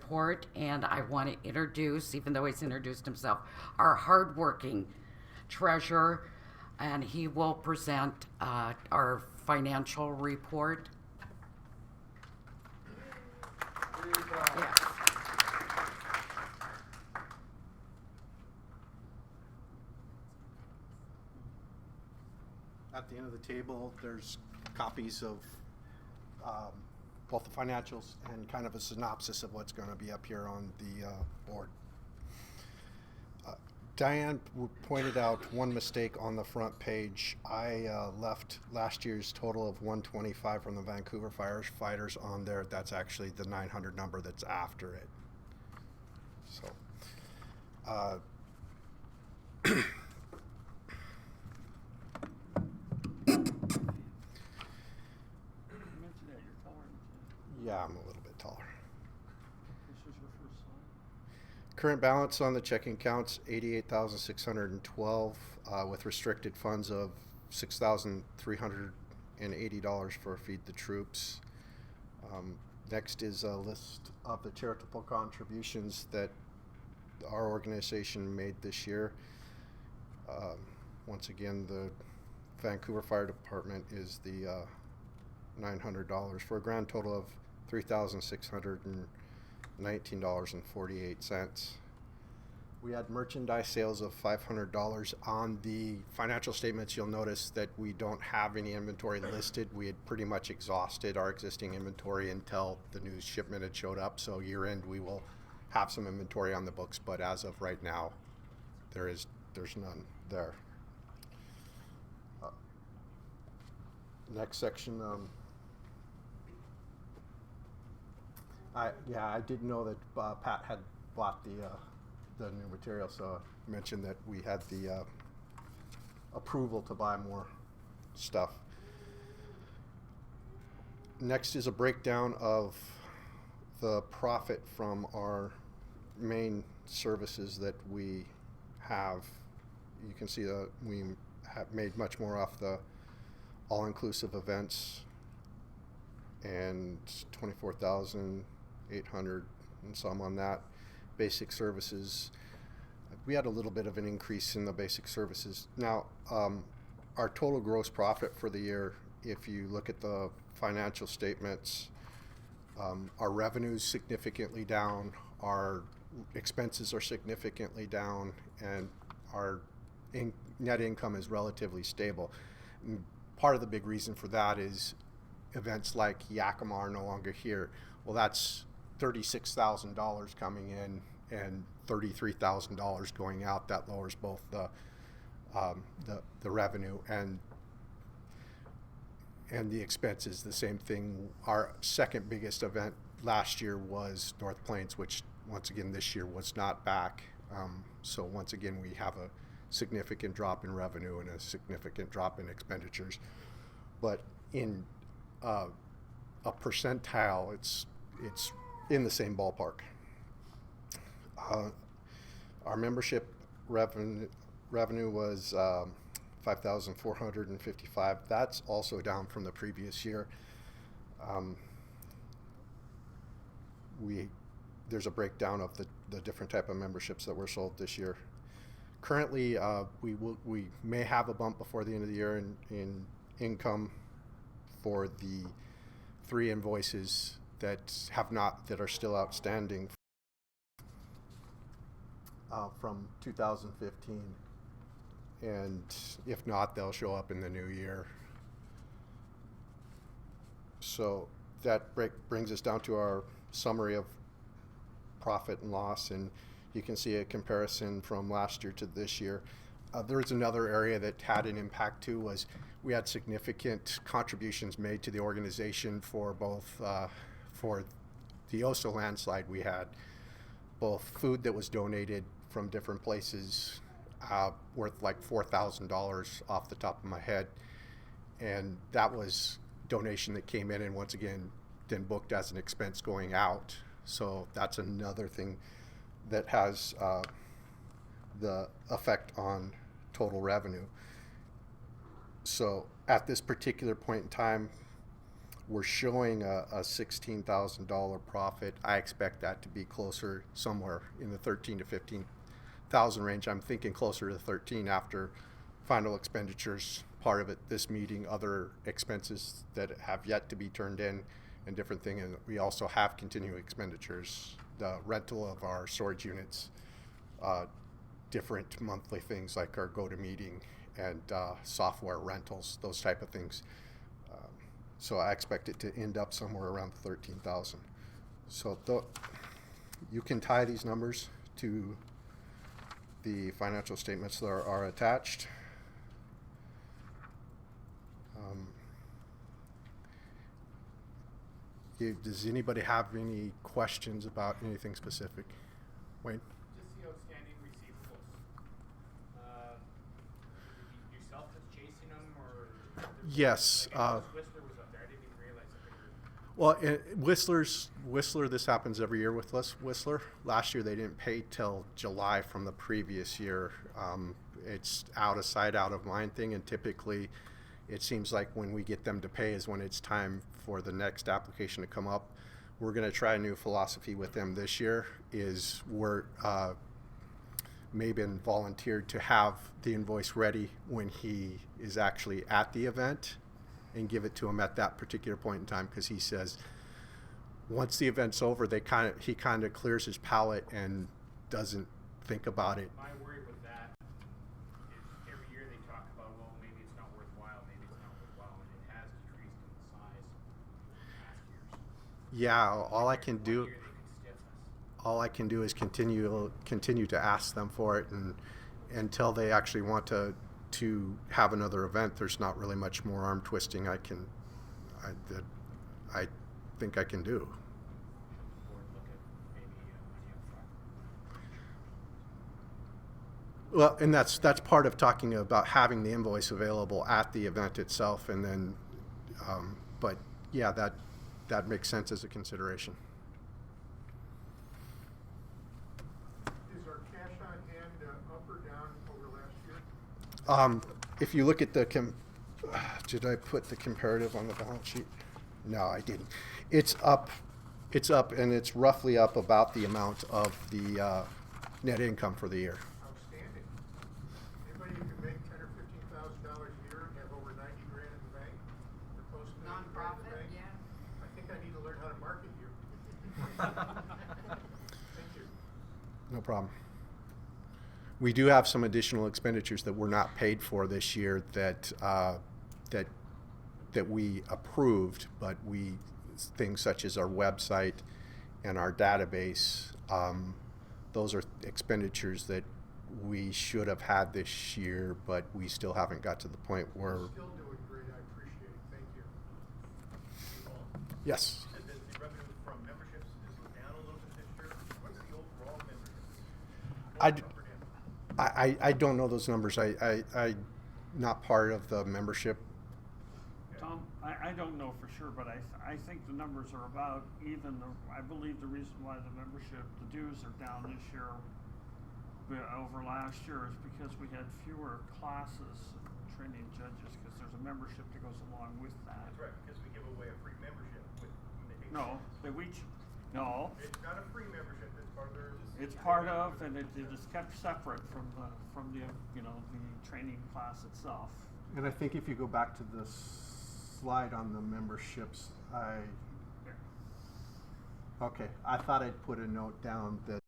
report, and I want to introduce, even though he's introduced himself, our hardworking treasurer, and he will present our financial report. Yeah. At the end of the table, there's copies of both the financials and kind of a synopsis of what's going to be up here on the board. Diane pointed out one mistake on the front page. I left last year's total of 125 from the Vancouver firefighters on there. That's actually the 900 number that's after it. So, yeah, I'm a little bit taller. This is your first slide. Current balance on the checking accounts, $88,612, with restricted funds of $6,380 for Feed the Troops. Next is a list of the charitable contributions that our organization made this year. Once again, the Vancouver Fire Department is the $900 for a grand total of $3,619.48. We had merchandise sales of $500. On the financial statements, you'll notice that we don't have any inventory listed. We had pretty much exhausted our existing inventory until the new shipment had showed up. So year end, we will have some inventory on the books, but as of right now, there's none there. Next section. I did know that Pat had bought the new material, so I mentioned that we had the approval to buy more stuff. Next is a breakdown of the profit from our main services that we have. You can see that we have made much more off the all-inclusive events, and 24,800 and some on that. Basic services, we had a little bit of an increase in the basic services. Now, our total gross profit for the year, if you look at the financial statements, our revenue's significantly down, our expenses are significantly down, and our net income is relatively stable. And part of the big reason for that is events like Yakima are no longer here. Well, that's $36,000 coming in and $33,000 going out. That lowers both the revenue and the expenses. The same thing. Our second biggest event last year was North Plains, which once again this year was not back. So once again we have a significant drop in revenue and a significant drop in expenditures. But in a percentile, it's in the same ballpark. Our membership revenue was $5,455. That's also down from the previous year. There's a breakdown of the different type of memberships that were sold this year. Currently, we may have a bump before the end of the year in income for the 3 invoices that are still outstanding from 2015, and if not, they'll show up in the new year. So that brings us down to our summary of profit and loss, and you can see a comparison from last year to this year. There's another area that had an impact too, was we had significant contributions made to the organization for both for the Oso landslide. We had both food that was donated from different places, worth like $4,000 off the top of my head, and that was donation that came in and once again then booked as an expense going out. So that's another thing that has the effect on total revenue. So at this particular point in time, we're showing a $16,000 profit. I expect that to be closer somewhere in the 13 to 15,000 range. I'm thinking closer to 13 after final expenditures, part of it this meeting, other expenses that have yet to be turned in, and different thing. And we also have continuing expenditures, the rental of our storage units, different monthly things like our GoToMeeting and software rentals, those type of things. So I expect it to end up somewhere around 13,000. So you can tie these numbers to the financial statements that are attached. Does anybody have any questions about anything specific? Wayne? Just the outstanding receivables. Yourself that's chasing them, or? Yes. Like, Whistler was up there. I didn't even realize that they were. Well, Whistler, this happens every year with Whistler. Last year they didn't pay till July from the previous year. It's out of sight, out of mind thing, and typically it seems like when we get them to pay is when it's time for the next application to come up. We're going to try a new philosophy with them this year. Is we're Mabin volunteered to have the invoice ready when he is actually at the event and give it to him at that particular point in time, because he says once the event's over, he kind of clears his palate and doesn't think about it. My worry with that is every year they talk about, well, maybe it's not worthwhile, and it has decreased in size in past years. Yeah, all I can One do. year they could stiff us. All I can do is continue to ask them for it, and until they actually want to have another event, there's not really much more arm twisting I think I can do. Or look at maybe money up front. Well, and that's part of talking about having the invoice available at the event itself, and then, but yeah, that makes sense as a consideration. Is our cash on hand up or down over last year? If you look at the did I put the comparative on the balance sheet? No, I didn't. It's up, and it's roughly up about the amount of the net income for the year. Outstanding. Anybody who can make $10,000 or $15,000 a year and have over 90 grand in the bank, or close to 90 grand in the bank? yeah. I think I need to learn how to market you. Thank you. No problem. We do have some additional expenditures that were not paid for this year that we approved, but things such as our website and our database, those are expenditures that we should have had this year, but we still haven't got to the point where. Still doing great. I appreciate it. Thank you. Yes. You said that the revenue from memberships is down a little bit this year. What's the overall membership? I don't know those numbers. I not part of the membership. Tom, I don't know for sure, but I think the numbers are about even. I believe the reason why the dues are down this year over last year is because we had fewer classes training judges, because there's a membership that goes along with that. That's right, because we give away a free membership with the No, no. It's not a free membership, it's part of their. It's part of, and it is kept separate from the the training class itself. And I think if you go back to the slide on the memberships, I thought I'd put a note down that